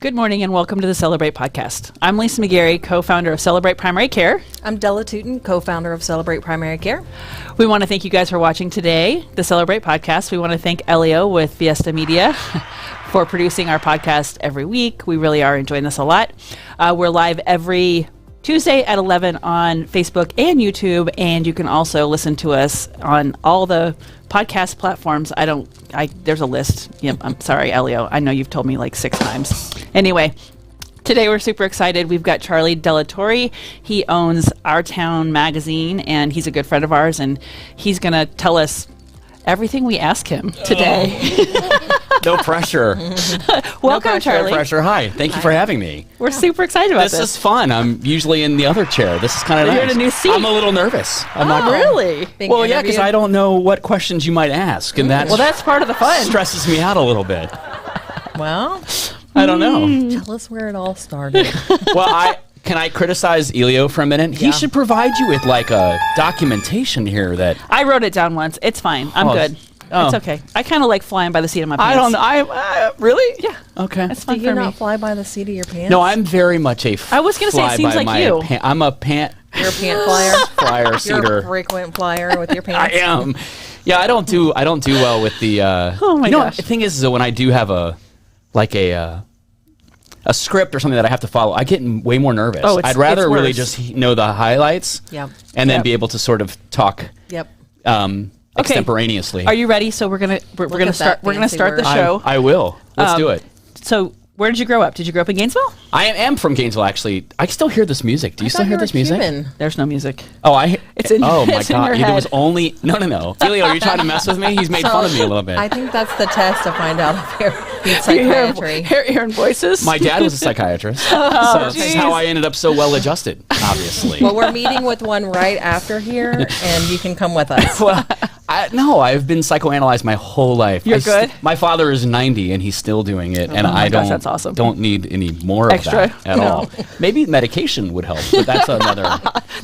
Good morning and welcome to the Celebrate podcast. I'm Lisa McGarry, co-founder of Celebrate Primary Care. I'm Della Tootin, co-founder of Celebrate Primary Care. We want to thank you guys for watching today, the Celebrate podcast. We want to thank Elio with Fiesta Media for producing our podcast every week. We really are enjoying this a lot. We're live every Tuesday at 11 on Facebook and YouTube, and you can also listen to us on all the podcast platforms. There's a list. Yeah, I'm sorry, Elio. I know you've told me like 6 times. Anyway, today we're super excited. We've got Charlie Delatorre. He owns Our Town magazine, and he's a good friend of ours, and he's going to tell us everything we ask him today. No pressure. Welcome, Charlie. No pressure. Hi. Thank you for having me. We're super excited about this. This is fun. I'm usually in the other chair. This is kind of nice. You're in a new seat. I'm a little nervous. Really? Well, yeah, because I don't know what questions you might ask, and that's part of the fun. Stresses me out a little bit. Well, I don't know. tell us where it all started. Well, can I criticize Elio for a minute? Yeah. He should provide you with like a documentation here that I wrote it down once. It's fine. I'm good. It's okay. I kind of like flying by the seat of my pants. I don't know. Really? Yeah. Okay. That's fun Do for you me. not fly by the seat of your pants? No, I'm very much a I was going to say, it seems like you. I'm a pant You're a pant flyer? flyer You're a seater. frequent flyer with your pants? I am. Yeah, I don't do well with the. Oh my gosh. The thing is when I do have a script or something that I have to follow, I get way more nervous. Oh, I'd rather it's really worse. just know the highlights. Yep. And then Yep. be able to sort of talk. Yep. Extemporaneously. Are you ready? So we're gonna start. We're gonna start the show. I will. Let's do it. So where did you grow up? Did you grow up in Gainesville? I am from Gainesville, actually. I still hear this music. Do you still hear this music? There's no music. Oh, It's in- oh my it's in God! your There was head. only no. Elio, are you trying to mess with me? He's made fun of me a little bit. I think that's the test to find out if you're in You psychiatry. hearing voices. My dad was a psychiatrist, Oh, so this is geez. how I ended up so well adjusted. Obviously. Well, we're meeting with one right after here, and you can come with us. Well, no, I've been psychoanalyzed my whole life. You're good? My father is 90 and he's still doing it, and my I gosh, that's awesome. don't need any more Extra? of that at No. all. Maybe medication would help, but that's another.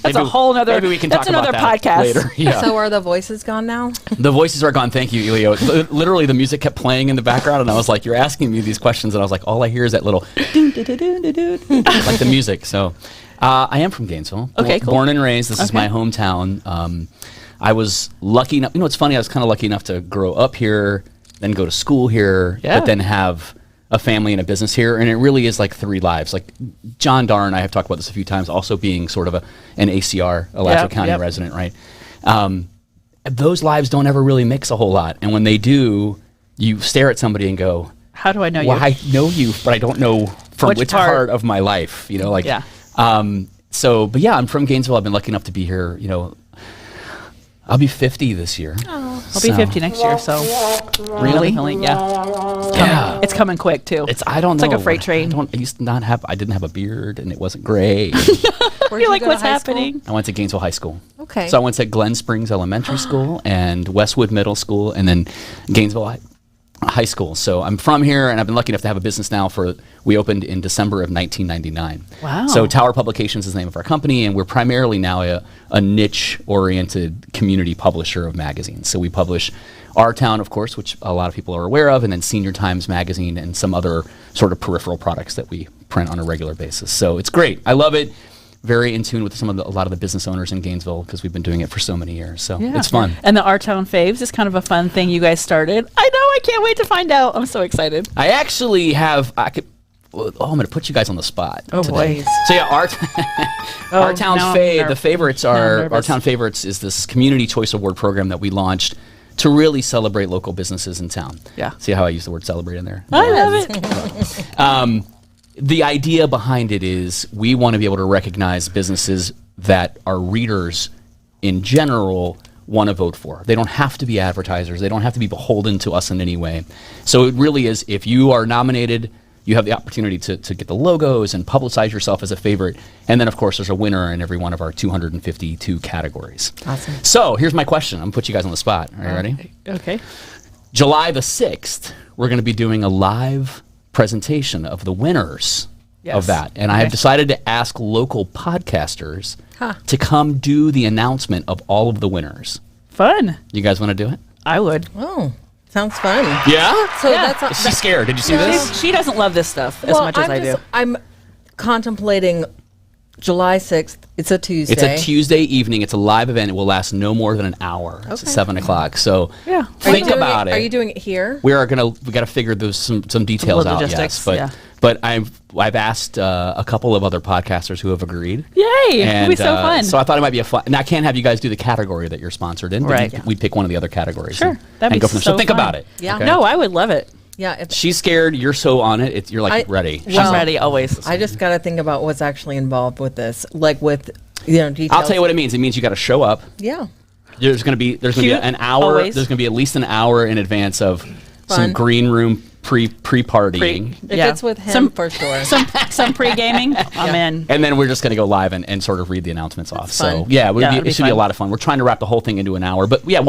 That's a whole nother. Maybe we can that's talk about another that podcast. later. Yeah. So are the voices gone now? The voices are gone. Thank you, Elio. Literally, the music kept playing in the background, and I was like, "You're asking me these questions," and I was like, "All I hear is that little like the music." So, I am from Gainesville. Okay, cool. Born and raised. This is my hometown. I was lucky enough. It's funny. I was kind of lucky enough to grow up here, then go to school here, Yeah. but then have a family and a business here. And it really is like 3 lives. Like John Darr and I have talked about this a few times. Also being sort of an ACR, Alachua County resident, right? Those lives don't ever really mix a whole lot. And when they do, you stare at somebody and go, How do I know well, you? I know you, but I don't know from Which which part? part of my life, like, Yeah. but yeah, I'm from Gainesville. I've been lucky enough to be here, I'll be 50 this year. I'll be 50 next year. So Really? yeah. It's coming quick too. I don't It's know. like a freight train. I used to not have, I didn't have a beard and it wasn't gray. Where'd You're like, go to what's high school? happening? I went to Gainesville High School. Okay. So I went to Glen Springs Elementary School and Westwood Middle School and then Gainesville High School. So I'm from here and I've been lucky enough to have a business now we opened in December of 1999. Wow. So Tower Publications is the name of our company and we're primarily now a niche-oriented community publisher of magazines. So we publish Our Town, of course, which a lot of people are aware of, and then Senior Times Magazine and some other sort of peripheral products that we print on a regular basis. So it's great. I love it. Very in tune with a lot of the business owners in Gainesville because we've been doing it for so many years. So it's fun. And the Our Town Faves is kind of a fun thing you guys started. I know. I can't wait to find out. I'm so excited. I actually have. I'm going to put you guys on the spot. Oh, today. boy. So yeah, Our Town's now I'm the favorites are nervous. Our Town Favorites is this community choice award program that we launched to really celebrate local businesses in town. Yeah. See how I use the word celebrate in there? I love it. The idea behind it is we want to be able to recognize businesses that our readers in general want to vote for. They don't have to be advertisers. They don't have to be beholden to us in any way. So it really is, if you are nominated, you have the opportunity to get the logos and publicize yourself as a favorite. And then, of course, there's a winner in every one of our 252 categories. Awesome. So here's my question. I'm going to put you guys on the spot. Are you ready? Okay. July the 6th, we're going to be doing a live presentation of the winners of that. And I have decided to ask local podcasters to come do the announcement of all of the winners. Fun. You guys want to do it? I would. Oh, Sounds fun. Yeah? So Yeah. that's She's scared. Did you see this? She doesn't love this stuff as much as I do. I'm contemplating July 6th. It's a Tuesday. It's a Tuesday evening. It's a live event. It will last no more than an hour. It's at Okay. 7 o'clock. So Yeah. think about it. Are you doing it here? We got to figure those some details out. logistics, Yes, but yeah. but I've asked a couple of other podcasters who have agreed. Yay! And, It'll be so fun. So I thought it might be a fun. And I can't have you guys do the category that you're sponsored in. But Right. we pick one of the other categories. Sure. And, That'd and be go from there. so So think fun. about it. Yeah. okay? No, I would love it. Yeah. She's scared. You're so on it. You're like ready. I'm Well, ready always. I just got to think about what's actually involved with this, like with details. I'll tell you what it means. It means you got to show up. Yeah. There's going to be Cute, an hour. always. There's going to be at least an hour in advance of some Fun. green room pre-partying. If it's with him, for sure. Some pre-gaming, I'm in. And then we're just going to go live and sort of read the announcements off. That's So fun. yeah, Yeah, it'd be it should be a fun. lot of fun. We're trying to wrap the whole thing into an hour, but yeah,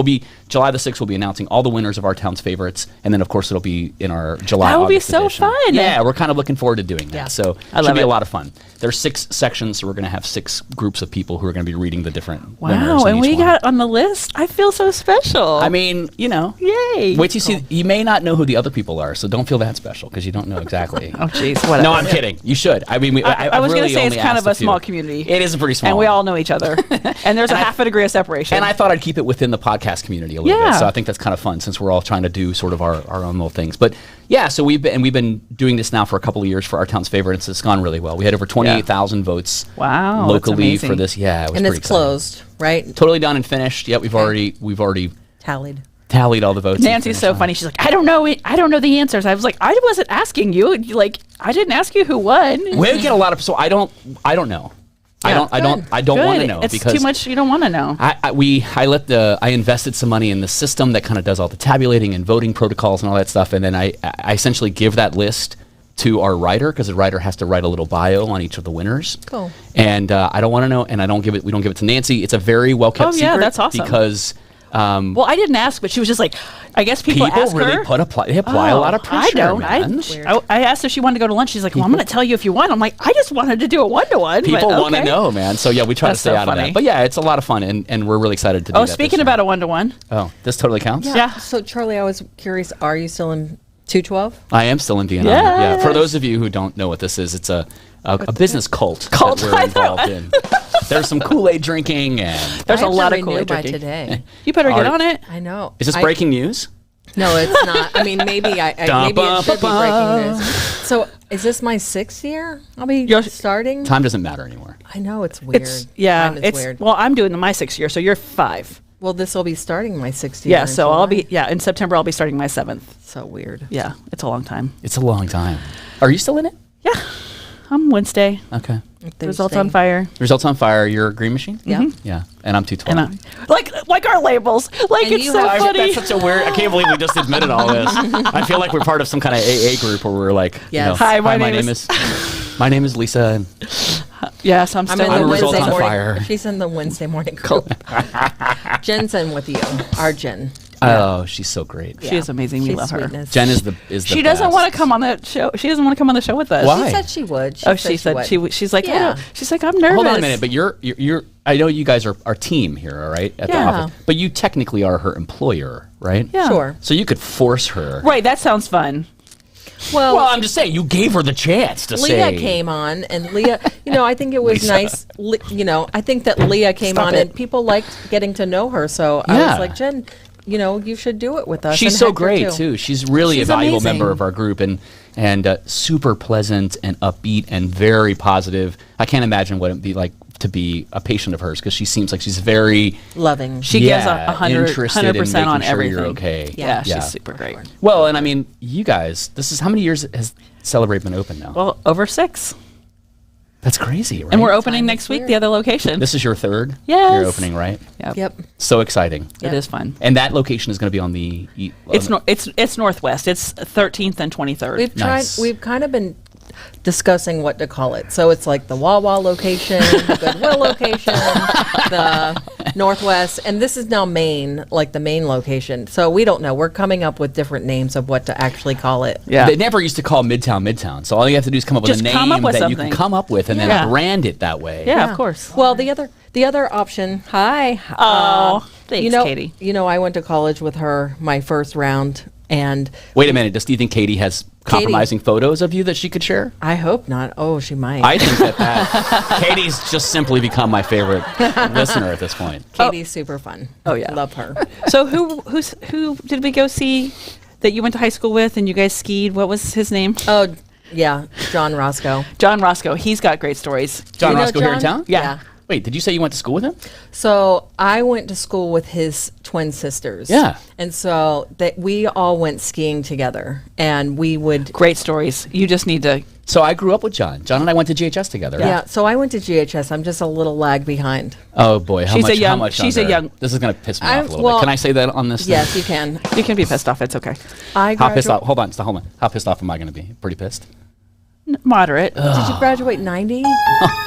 July the 6th. We'll be announcing all the winners of our town's favorites, and then of course it'll be in our July. That will be August so edition. fun. Yeah, we're kind of looking forward to doing that. Yeah. So I it should love be it. a lot of fun. There's 6 sections, so we're going to have 6 groups of people who are going to be reading the different winners. Wow, in and each we one. got on the list. I feel so special. I mean, yay! wait till you see. You may not know who the other people are, so don't feel that special because you don't know exactly. Oh, jeez, whatever. No, I'm kidding. You should. I mean, I was really going to say it's only kind asked of a few. small community. It is a pretty small. and we one. all know each other. And there's a half a degree of separation. And I thought I'd keep it within the podcast community a little Yeah. bit. So I think that's kind of fun since we're all trying to do sort of our own little things. But yeah, so we've been doing this now for a couple of years for our town's favorites. It's gone really well. We had over 28,000 votes Wow, that's locally amazing. for this. Yeah, it was And pretty it's exciting. closed, right? Totally done and finished. Yeah, we've already Tallied. tallied all the votes. and Nancy's finished so on. funny. She's like, I don't know the answers. I was like, I wasn't asking you. Like, I didn't ask you who won. We get a lot of. So I don't know. I don't want to know It's because too much. You don't want to know. I invested some money in the system that kind of does all the tabulating and voting protocols and all that stuff, and then I essentially give that list to our writer because the writer has to write a little bio on each of the winners. Cool. And I don't want to know, and we don't give it to Nancy. It's a very well kept Oh, yeah, secret. that's awesome. Because Well, I didn't ask, but she was just like, I guess people ask really her. apply a lot of pressure. I don't. Man. I asked if she wanted to go to lunch. She's like, well, I'm going to tell you if you want. I'm like, I just wanted to do a one-to-one. People but want to okay. know, man. So yeah, we try That's to stay so out of funny. that. But yeah, it's a lot of fun, and we're really excited to do Oh, that. speaking this about year. a one-to-one. Oh, this totally counts. Yeah. So, Charlie, I was curious, are you still in 212? I am still in Vietnam. Yes. Yeah. For those of you who don't know what this is, it's a business cult, Cult, that we're I know. involved in. There's some Kool-Aid drinking, and There's I a have lot to of renew Kool-Aid by drinking. today. You better get Are- on it. I know. is this breaking news? No, it's not. I mean, maybe maybe it should be breaking news. So, is this my 6th year? I'll be starting. Time doesn't matter anymore. I know it's weird. Time is weird. Well, I'm doing my 6th year, so you're 5. Well, this will be starting my 6th year. Yeah, in so I'll July. be in September. I'll be starting my 7th. So weird. Yeah, it's a long time. It's a long time. Are you still in it? Yeah, I'm Wednesday. Okay. Results on fire. Results on fire. You're a green machine. Yeah. Yeah. And I'm 212. And like our labels. Like And it's you so have- funny. That's such a weird. I can't believe we just admitted all this. I feel like we're part of some kind of AA group where we're like, Yes. Hi, my my name name is my name is Lisa. And Yes, I'm I'm still in I'm the a result Wednesday on morning. fire. She's in the Wednesday morning group. Jen's in with you. Our Jen. oh, she's so great. She is amazing. We She's love her. sweetness. Jen is the She doesn't want to come on the show. She doesn't want to come on the show with us. Why? She said she would. She said would. she's like, Yeah. she's like, I'm nervous. Hold on a minute, but you're. I know you guys are our team here, all right, at the Yeah. office. But you technically are her employer, right? Yeah. Sure. So you could force her. Right, that sounds fun. Well, Well, I'm just saying, you gave her the chance to Leah say. came on, and Leah, I think it was Lisa. nice. I think that Leah came Stop on, it. and people liked getting to know her. So I Yeah. was like, Jen, you should do it with us. She's and so Hector, great too. She's really She's a valuable amazing. member of our group and super pleasant and upbeat and very positive. I can't imagine what it'd be like to be a patient of hers because she seems like she's very Loving. She gives 100% interested in on making sure everything. you're okay. Yeah, she's super great. Well, and I mean, you guys, this is how many years has Celebrate been open now? Well, over 6. That's crazy, right? And we're opening Time next is week, weird. the other location. This is your 3rd. Yes. You're opening, right? Yep. So exciting. It is fun. And that location is going to be on the. It's northwest. It's 13th and 23rd. We've Nice. tried. We've kind of been discussing what to call it. So it's like the Wawa location, the Goodwill location, the Northwest, and this is now Maine, like the main location. So we don't know. We're coming up with different names of what to actually call it. Yeah. They never used to call Midtown. So all you have to do is come up with Just a come name up with that you something. can come up with and Yeah. then brand it that way. Yeah, of course. Well, the other option. Hi. Oh, thanks, Katie. I went to college with her my first round And Wait a minute. Do you think Katie has compromising photos of you that she could share? I hope not. Oh, she might. I think that Katie's just simply become my favorite listener at this point. Katie's super fun. Oh, yeah. Love her. So who did we go see that you went to high school with and you guys skied? What was his name? Oh, yeah. John Roscoe. John Roscoe. He's got great stories. John You know Roscoe here in John? town? Yeah. Wait, did you say you went to school with him? So I went to school with his twin sisters. Yeah. And so we all went skiing together, and we would. Great stories. You just need to. So I grew up with John. John and I went to GHS together. Yeah. So I went to GHS. I'm just a little lag behind. Oh boy, how much? She's a younger? young- This is going to piss me I'm- off a little well, bit. Can I say that on this? Yes, you can. You can be pissed off. It's okay. How pissed off? Hold on. How pissed off am I going to be? Pretty pissed. Moderate. Did you graduate 90?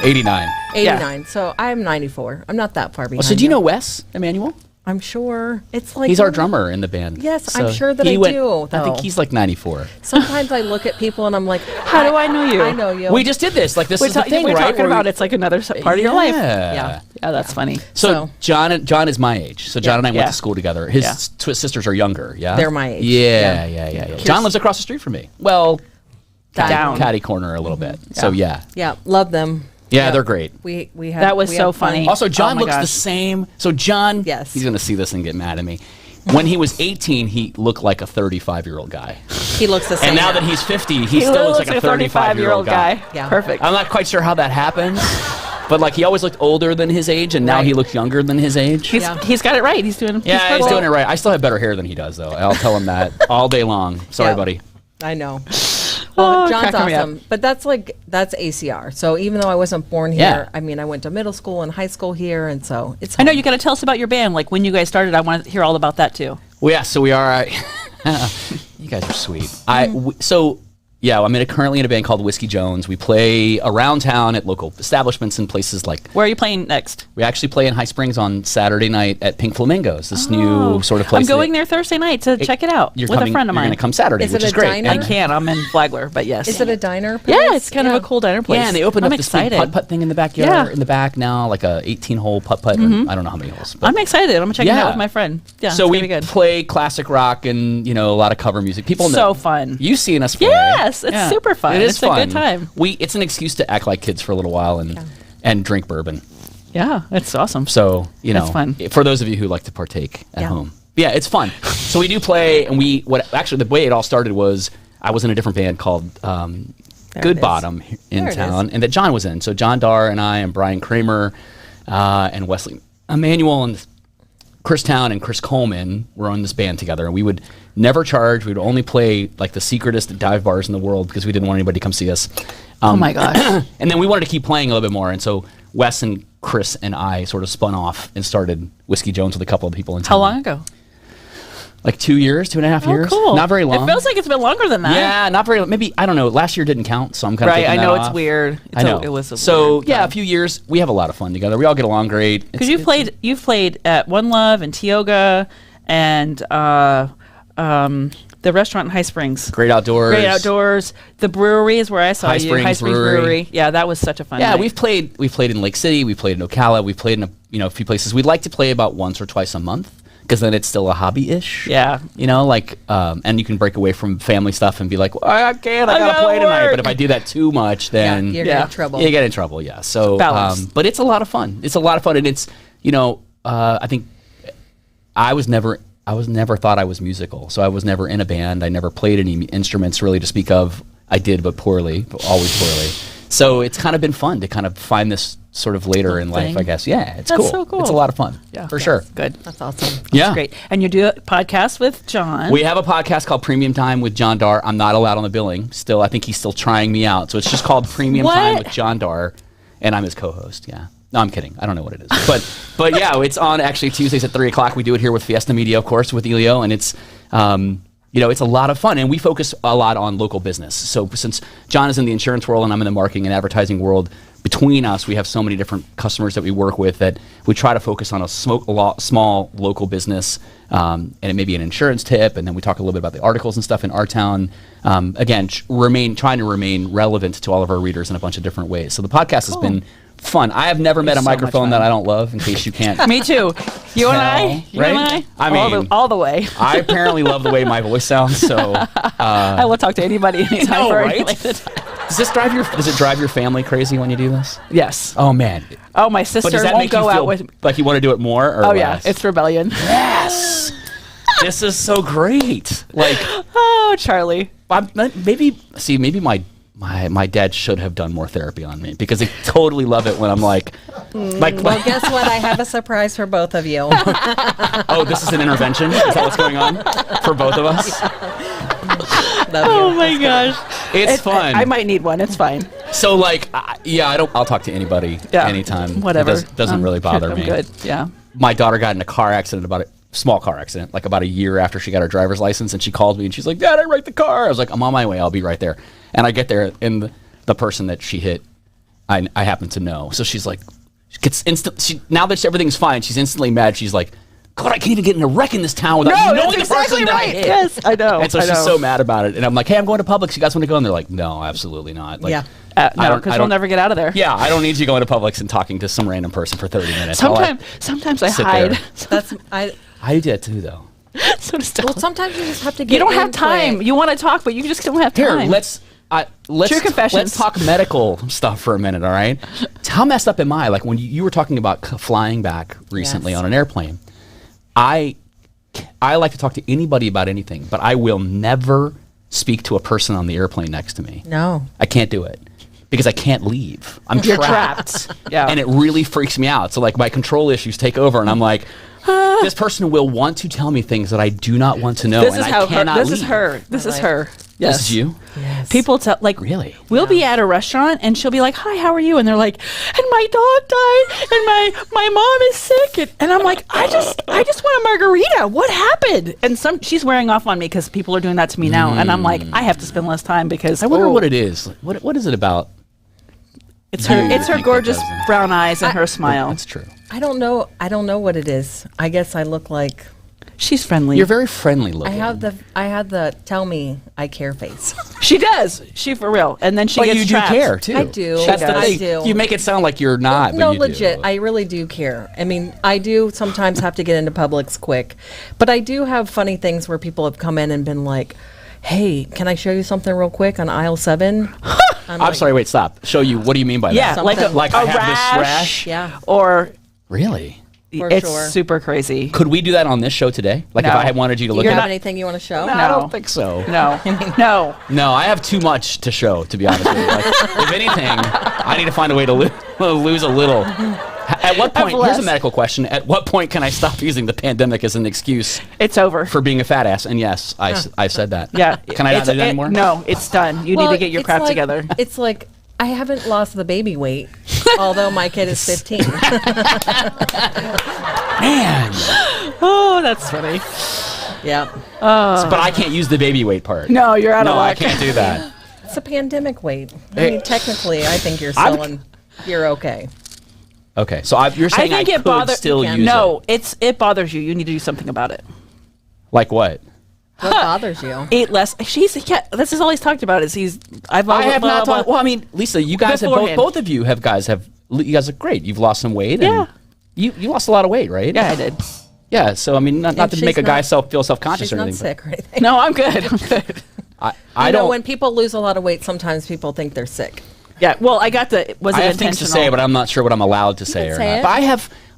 89. 89. So I'm 94. I'm not that far behind. So do you know Wes Emmanuel? I'm sure. It's like. He's our drummer in the band. Yes, So I'm sure that he I went- do, I think though. he's like 94. Sometimes I look at people and I'm like, How do I know you? I know you. We just did this. Like this is the thing, we're right? talking where about we- it's like another part of your life. Yeah. Yeah, that's funny. So John is my age. So John and I went Yeah. to school together. His Yeah. sisters are younger. Yeah, They're my age. Yeah. John lives across the street from me. Well, Down. catty corner a little bit. So yeah, Yeah, love them. yeah, they're great. We had That was we so had fun. funny. Also, John Oh my looks the gosh. same. So John, Yes. he's gonna see this and get mad at me. When he was 18, he looked like a 35-year-old guy. He looks the same. And now that he's 50, he still looks like a 35-year-old guy. Yeah. Perfect. I'm not quite sure how that happens, but like he always looked older than his age, and now Right. he looks younger than his age. He's got it right. He's doing. Yeah, he's perfect. doing it right. I still have better hair than he does, though. I'll tell him that all day long. Sorry, Yeah. buddy. I know. Well, Oh, John's cracking me up. awesome, but that's ACR. So even though I wasn't born Yeah. here, I mean, I went to middle school and high school here, and so it's. I know home. you got to tell us about your band. Like when you guys started, I want to hear all about that too. Well, yeah, so we are. You guys are sweet. I'm currently in a band called Whiskey Jones. We play around town at local establishments and places like. Where are you playing next? We actually play in High Springs on Saturday night at Pink Flamingos, this new sort of place. I'm going there Thursday night to check it out with a friend of You're mine. going to come Saturday, Is which it is a great. diner? I can't. I'm in Flagler, but yes. Is it a diner? Yeah, place? it's kind of a cool diner place. Yeah, and they opened I'm up this big excited. putt-putt thing in the backyard, Yeah. in the back now, like a 18-hole putt-putt. I don't know how many holes. But I'm excited. I'm checking it Yeah. out with my friend. Yeah, so it's we gonna be good. play classic rock and a lot of cover music. People So know. fun. You've seen us play. Yes, it's super fun. It is It's a fun. good time. It's an excuse to act like kids for a little while and drink bourbon. Yeah, it's awesome. So It's fun. for those of you who like to partake at Yeah. home. Yeah, it's fun. So we do play, and the way it all started was I was in a different band called There Good it is. Bottom in There it town, is. and that John was in. So John Darr and I and Brian Kramer and Wesley Emmanuel and Chris Town and Chris Coleman were on this band together, and we would never charge. We would only play like the secretest dive bars in the world because we didn't want anybody to come see us. Oh my gosh. And then we wanted to keep playing a little bit more, and so Wes and Chris and I sort of spun off and started Whiskey Jones with a couple of people in town. How long ago? Like 2 years, 2.5 Oh, years. cool. Not very long. It feels like it's been longer than that. Yeah, not very. Maybe I don't know. Last year didn't count, so I'm kind of Right. taking I that know it's off. weird. I know. It was a so weird yeah, time. a few years. We have a lot of fun together. We all get along great. Because you've played at One Love and Tioga and the restaurant in High Springs. Great Outdoors. Great Outdoors. The brewery is where I saw High you. Springs High Springs Brewery. Yeah, that was such a fun Yeah, night. we've played in Lake City. We played in Ocala. We played in a few places. We'd like to play about once or twice a month because then it's still a hobby-ish. Yeah. And you can break away from family stuff and be like, well, I can't. I I gotta gotta play tonight. work. But if I do that too much, then you're Yeah. in trouble. you get in trouble. Yeah. So, Balance. but it's a lot of fun. It's a lot of fun, and it's I think I was never thought I was musical, so I was never in a band. I never played any instruments really to speak of. I did, but poorly, always poorly. So it's kind of been fun to kind of find this sort of later in life, thing. I guess. Yeah, it's That's cool. so cool. It's a lot of fun. Yeah. for sure. Good. That's awesome. Yeah. Great. And you do a podcast with John. We have a podcast called Premium Time with John Darr. I'm not allowed on the billing still. I think he's still trying me out. So it's just called Premium Time What? with John Darr, and I'm his co-host. Yeah. No, I'm kidding. I don't know what it is. But yeah, it's on actually Tuesdays at 3 o'clock. We do it here with Fiesta Media, of course, with Elio, and it's it's a lot of fun, and we focus a lot on local business. So since John is in the insurance world and I'm in the marketing and advertising world, between us, we have so many different customers that we work with that we try to focus on a small local business, and it may be an insurance tip, and then we talk a little bit about the articles and stuff in our town. Again, trying to remain relevant to all of our readers in a bunch of different ways. So the podcast has been fun. I have never met a so much microphone fun. that I don't love, in case you can't. Me too. You and I. You right? and I. I mean, all the way. I apparently love the way my voice sounds, so. I will talk to anybody anytime. know, for right? related. Does it drive your family crazy when you do this? Yes. Oh, man. Oh, my But sister does that won't make you go feel out with. like you want to do it more or Oh yeah, less? it's rebellion. Yes. This is so great. Like, Oh, Charlie. maybe my dad should have done more therapy on me, because they totally love it when I'm like, Well, guess what? I have a surprise for both of you. oh, this is an intervention? Is that what's going on for both of us? Oh my gosh. It's fun. I might need one. It's fine. So like, I'll talk to anybody Yeah. anytime. Whatever. It doesn't really bother I'm me. good. Yeah. My daughter got in a car accident, small car accident, like about a year after she got her driver's license, and she called me and she's like, Dad, I wrecked the car. I was like, I'm on my way. I'll be right there. And I get there, and the person that she hit, I happen to know. So she's like, now that everything's fine, she's instantly mad. She's like, God, I can't even get in a wreck in this town without No, knowing that's the person exactly that I right. hit. Yes, I know. And so she's so mad about it. And I'm like, hey, I'm going to Publix. You guys want to go? And they're like, no, absolutely not. Like, Yeah. No, because we'll never get out of there. Yeah, I don't need you going to Publix and talking to some random person for 30 minutes. Sometimes I sit hide. there. That's I do that too, though. So does well. Dylan. Sometimes you just have to get. You don't have into time. it. You want to talk, but you just don't have Here, time. let's True confessions. let's talk medical stuff for a minute, all right? How messed up am I? Like when you were talking about flying back recently Yes. on an airplane, I like to talk to anybody about anything, but I will never speak to a person on the airplane next to me. No. I can't do it because I can't leave. I'm You're trapped. trapped. Yeah. And it really freaks me out. So like my control issues take over, and I'm like, this person will want to tell me things that I do not want to know, This and is I how cannot this leave. is her. This is Right. her. Yes. This is you? Yes. People tell Really? We'll be at a restaurant and she'll be like, "Hi, how are you?" And they're like, "And my dog died, and my mom is sick." And I'm like, "I just want a margarita. What happened?" And she's wearing off on me because people are doing that to me now, and I'm like, I have to spend less time because I wonder what it is. What is it about? It's you her. think It's her that gorgeous doesn't- brown eyes and her smile. That's true. I don't know. I don't know what it is. I guess I look like She's friendly. You're very friendly looking. I have the tell me I care face. She does. She for real. And then she But gets you trapped. do care too. I do. That's the I thing. do. You make it sound like you're not. No, but you legit. Do. I really do care. I mean, I do sometimes have to get into Publix quick, but I do have funny things where people have come in and been like, "Hey, can I show you something real quick on aisle 7?" I'm sorry. Wait. Stop. Show you. What do you mean by Yeah, that? like a, Something. Like a I have rash, this rash. Yeah. or Really? For it's sure. super crazy. Could we do that on this show today? Like No. if I wanted you to Do look you at have it? anything you want to show? No, I No. don't think so. No, no. No, I have too much to show, to be honest with you. Like, if anything, I need to find a way to lose a little. At what point, here's less. a medical question, at what point can I stop using the pandemic as an excuse It's over. for being a fat ass? And yes, I said that. Yeah. Can I not do that anymore? No, it's done. You need to get your it's crap like- together. It's like I haven't lost the baby weight, although my kid is 15. Man. Oh, that's funny. Yeah. But I can't use the baby weight part. No, you're out of No, I luck. can't do that. It's a pandemic weight. I Hey. mean, technically, I think you're you're okay. Okay, so you're saying I could still use No, it. it bothers you. You need to do something about it. Like what? What bothers you? Eat less. This is all he's talked about. I have not talked. Well, I mean, Lisa, you guys have Beforehand. both of you you guys are great. You've lost some weight. Yeah. And you lost a lot of weight, right? Yeah, I did. Yeah. So I mean, not to she's make a guy not- feel self-conscious She's or not anything. sick or anything. No, I'm good. I'm good. I You know, don't. when people lose a lot of weight, sometimes people think they're sick. Yeah. Well, I got the. Was I it have intentional? things to say, but I'm not sure what I'm allowed to say can or say not. it. But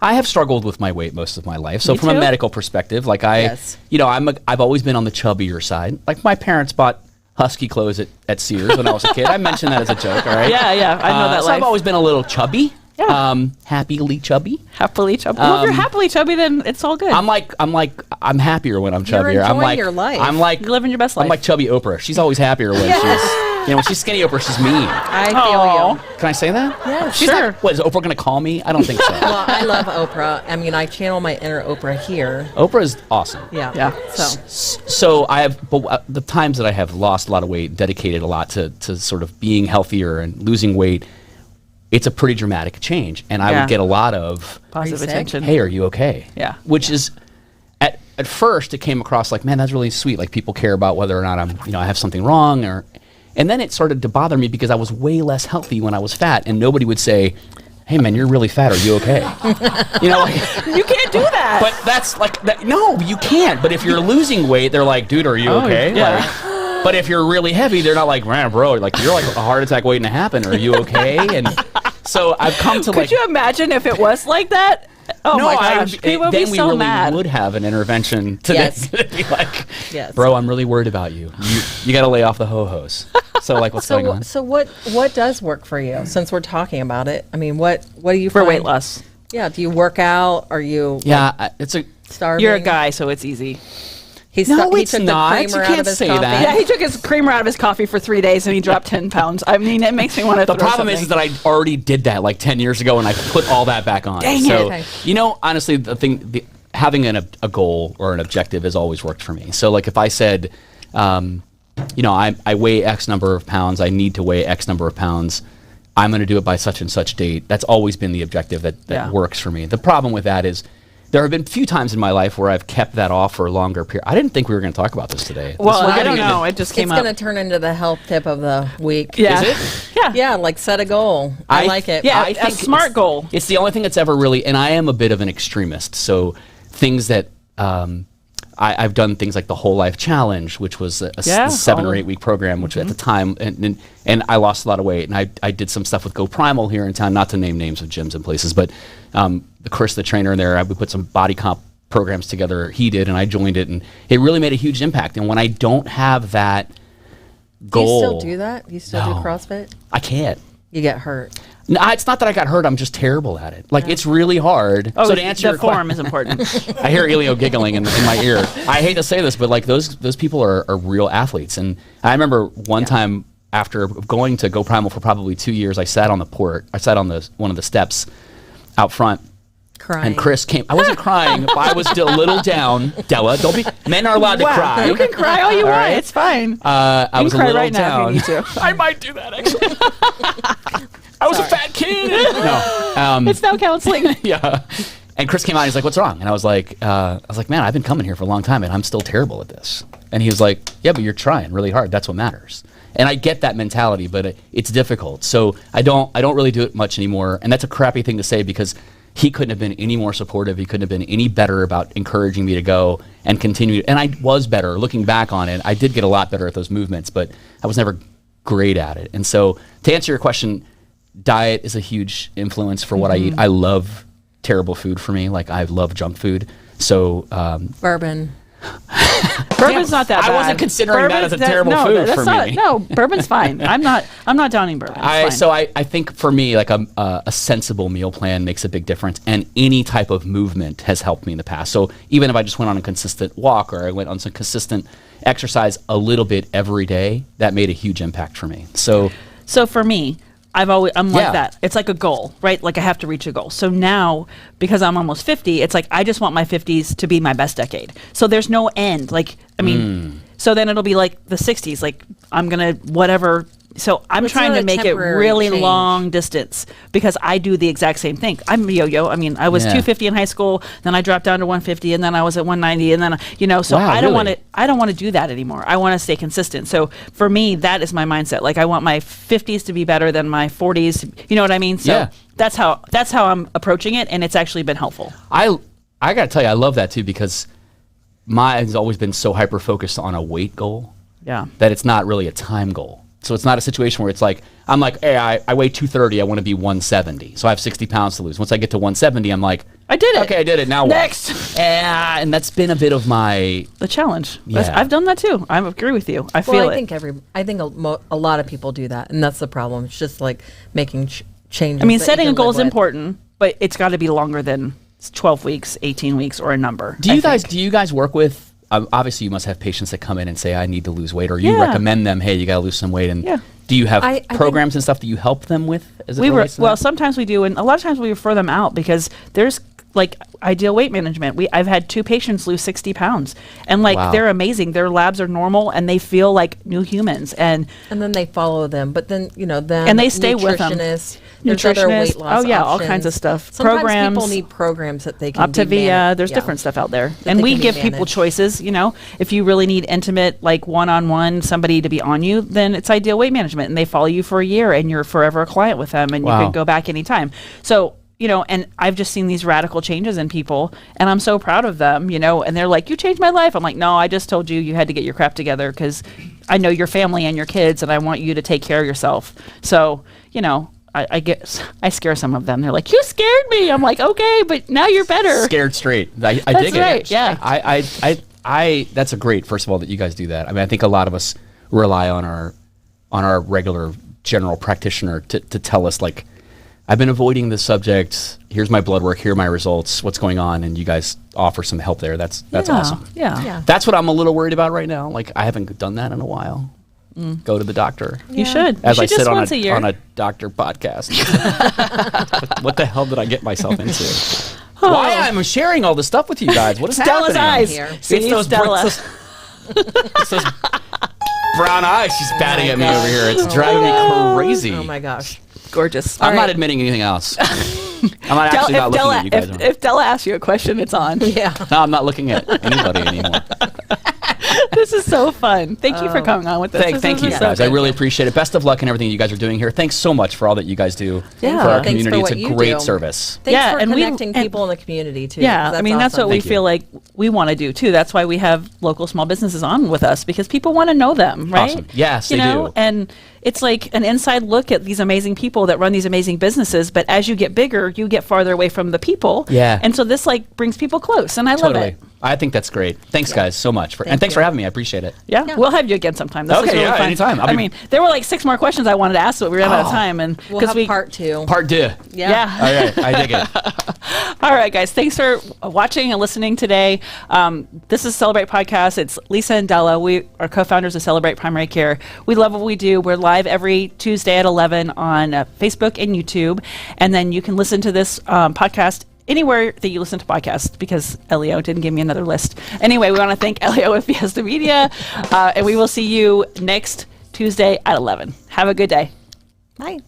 I have struggled with my weight most of my life. So Me from a too. medical perspective, like Yes. I've always been on the chubbier side. Like my parents bought husky clothes at Sears when I was a kid. I mentioned that as a joke. All right. Yeah, yeah. I know that So life. I've always been a little chubby. Yeah. Happily chubby. happily chubby. Well, if you're happily chubby, then it's all good. I'm happier when I'm You're chubbier. I'm enjoying like your life. I'm like You're living your best life. I'm like chubby Oprah. She's always happier when she's skinny Oprah. She's mean. I feel Aw. you. Can I say that? Yeah, She's sure. not, what is Oprah going to call me? I don't think so. Well, I love Oprah. I mean, I channel my inner Oprah here. Oprah is awesome. Yeah. Yeah. So So the times that I have lost a lot of weight, dedicated a lot to sort of being healthier and losing weight, it's a pretty dramatic change. And I Yeah. would get a lot of, Positive sick? attention. hey, are you okay? Yeah. Which is, at first, it came across like, man, that's really sweet. Like people care about whether or not I have something wrong and then it started to bother me because I was way less healthy when I was fat and nobody would say, hey man, you're really fat. Are you okay? Like, You can't do that. but that's like, no, you can't. But if you're losing weight, they're like, dude, are you okay? yeah. Like, but if you're really heavy, they're not like, man, bro, like you're like a heart attack waiting to happen. Are you okay? And so I've come to Could you imagine if it was like that? Oh no, my gosh, people would be then we so really mad. would have an intervention to Yes. be like, Yes. bro, I'm really worried about you. You got to lay off the ho-hos. So like, what's going on? So what does work for you? Since we're talking about it, I mean, what do you For find? weight loss. Yeah. Do you work out? Are you Yeah, it's a. starving? You're a guy, so it's easy. He No, he it's took not. the You creamer out can't of his say coffee. that. Yeah, he took his creamer out of his coffee for 3 days and he dropped 10 pounds. I mean, it makes me want to The problem is that I already did that like 10 years ago, and I put all that back on. Dang so, it. Okay. Honestly, having a goal or an objective has always worked for me. So, like, if I said, I weigh X number of pounds, I need to weigh X number of pounds, I'm going to do it by such and such date. That's always been the objective that works for me. The problem with that is there have been few times in my life where I've kept that off for a longer period. I didn't think we were going to talk about this today. Well, We're I getting don't into- know. It just came It's up. going to turn into the health tip of the week. Yeah. Is it? Yeah. Yeah, like set a goal. I like it. Yeah, I a think smart it's- goal. It's the only thing that's ever really, and I am a bit of an extremist. So things that I've done things like the Whole Life Challenge, which was a Yeah. 7 or 8 week program, which at the time, and I lost a lot of weight. And I did some stuff with Go Primal here in town, not to name names of gyms and places, but Chris, the trainer there, we put some body comp programs together. He did, and I joined it, and it really made a huge impact. And when I don't have that goal, Do you still do that? You still do No. CrossFit? I can't. You get hurt. No, it's not that I got hurt. I'm just terrible at it. Like, it's really hard. Oh, so to answer the your form question, is important. I hear Elio giggling in my ear. I hate to say this, but like those people are real athletes. And I remember one time after going to Go Primal for probably 2 years, I sat on the port. I sat on one of the steps out front. Crying. And Chris came. I wasn't crying, but I was a little down. Della, don't be. Men are allowed to cry. You can cry all you want. right. It's fine. I was a cry little right now down. if you need to. I might do that actually. I was a fat kid. No. It's now counseling. Yeah. And Chris came out and he's like, what's wrong? And I was like, man, I've been coming here for a long time and I'm still terrible at this. And he was like, yeah, but you're trying really hard. That's what matters. And I get that mentality, but it's difficult. So I don't really do it much anymore. And that's a crappy thing to say because he couldn't have been any more supportive. He couldn't have been any better about encouraging me to go and continue. And I was better looking back on it. I did get a lot better at those movements, but I was never great at it. And so to answer your question, diet is a huge influence for what I eat. I love terrible food for me. Like I love junk food. So Bourbon. Bourbon's not that bad. I wasn't considering that as a terrible food that's for not, me. No, bourbon's fine. I'm not downing bourbon. It's fine. I think for me, like a sensible meal plan makes a big difference, and any type of movement has helped me in the past. So even if I just went on a consistent walk or I went on some consistent exercise a little bit every day, that made a huge impact for me. So for me, I'm Yeah. like that. It's like a goal, right? Like I have to reach a goal. So now, because I'm almost 50, it's like I just want my 50s to be my best decade. So there's no end. Like, I mean, so then it'll be like the 60s. Like I'm going to whatever. So I'm It's trying not to a make it temporary really change. long distance because I do the exact same thing. I'm a yo-yo. I mean, I was Yeah. 250 in high school, then I dropped down to 150, and then I was at 190, and then so Wow, I don't really? want to. I don't want to do that anymore. I want to stay consistent. So for me, that is my mindset. Like I want my 50s to be better than my 40s. You know what I mean? So Yeah. that's how I'm approaching it, and it's actually been helpful. I got to tell you, I love that too because mine's always been so hyper focused on a weight goal Yeah. that it's not really a time goal. So it's not a situation where it's like, I'm like, hey, I weigh 230, I want to be 170. So I have 60 pounds to lose. Once I get to 170, I'm like, I did it. okay, I did it. Now Next. what? And that's been a bit of my, The challenge. Yeah. I've done that too. I agree with you. I feel Well, it. I think a lot of people do that, and that's the problem. It's just like making changes. I mean, that you setting a can goal live is with. important, but it's got to be longer than 12 weeks, 18 weeks, or a number. do you I think. guys work with, obviously you must have patients that come in and say, I need to lose weight, or you Yeah. recommend them, hey, you got to lose some weight. And Yeah. do you have I think- programs and stuff that you help them with as it We were relates to well. that? Sometimes we do, and a lot of times we refer them out because there's like ideal weight management. I've had 2 patients lose 60 pounds, and like Wow. they're amazing. Their labs are normal, and they feel like new humans. And then they follow them, but then them And they stay with them. nutritionists, there's other weight Nutritionist. loss Oh, yeah, all options. kinds of stuff. Sometimes Programs. people need programs that they can be Optavia, there's yeah. different stuff out there. That And they we can be give people managed. choices, if you really need intimate, like one-on-one, somebody to be on you, then it's Ideal Weight Management. And they follow you for a year and you're forever a client with them and Wow. you can go back anytime. So, and I've just seen these radical changes in people and I'm so proud of them, and they're like, you changed my life. I'm like, no, I just told you had to get your crap together because I know your family and your kids and I want you to take care of yourself. So, I scare some of them. They're like, you scared me. I'm like, okay, but now you're better. Scared straight. I dig That's it. right, yeah. I that's a great, first of all, that you guys do that. I mean, I think a lot of us rely on our regular general practitioner to tell us, like, I've been avoiding this subject. Here's my blood work. Here are my results. What's going on? And you guys offer some help there. That's Yeah, awesome. Yeah. Yeah. That's what I'm a little worried about right now. Like, I haven't done that in a while. Go to the doctor. You should. As you I should sit just once a year. on a doctor podcast. what the hell did I get myself into? Why I'm sharing all this stuff with you guys? What is Stella's happening? eyes. here? See, It's those, Stella. it's those brown eyes she's batting at me over here. It's driving me crazy. Oh my gosh. Gorgeous. I'm All not right. admitting anything else. I'm not actually not looking at you guys. if Della asks you a question, it's on. Yeah. No, I'm not looking at anybody anymore. This is so fun. Thank you for coming on with us. Thank This you is so guys. I good. really appreciate it. Best of luck in everything you guys are doing here. Thanks so much for all that you guys do Yeah. for our Thanks community. for what It's a you great do. service. Thanks Yeah, for and we- connecting and- people in the community too. Yeah, I mean, that's what we Thank you. feel like we want to do too. That's why we have local small businesses on with us because people want to know them, right? Awesome. Yes, they do. And it's like an inside look at these amazing people that run these amazing businesses. But as you get bigger, you get farther away from the people. Yeah. And so this like brings people close, and I love Totally. it. I think that's great. Thanks, guys, so much. And thanks you. for having me. I appreciate it. Yeah, Yeah. we'll have you again sometime. This Okay, is really yeah, fun. anytime. I mean, there were like 6 more questions I wanted to ask, but we ran out of Oh. time, and We'll have part 2. Part 2. yeah. All right. I dig it. All right, guys. Thanks for watching and listening today. This is Celebrate Podcast. It's Lisa and Della. We are co-founders of Celebrate Primary Care. We love what we do. We're live every Tuesday at 11 on Facebook and YouTube. And then you can listen to this podcast anywhere that you listen to podcasts because Elio didn't give me another list. Anyway, we want to thank Elio with Fiesta Media. And we will see you next Tuesday at 11. Have a good day. Bye.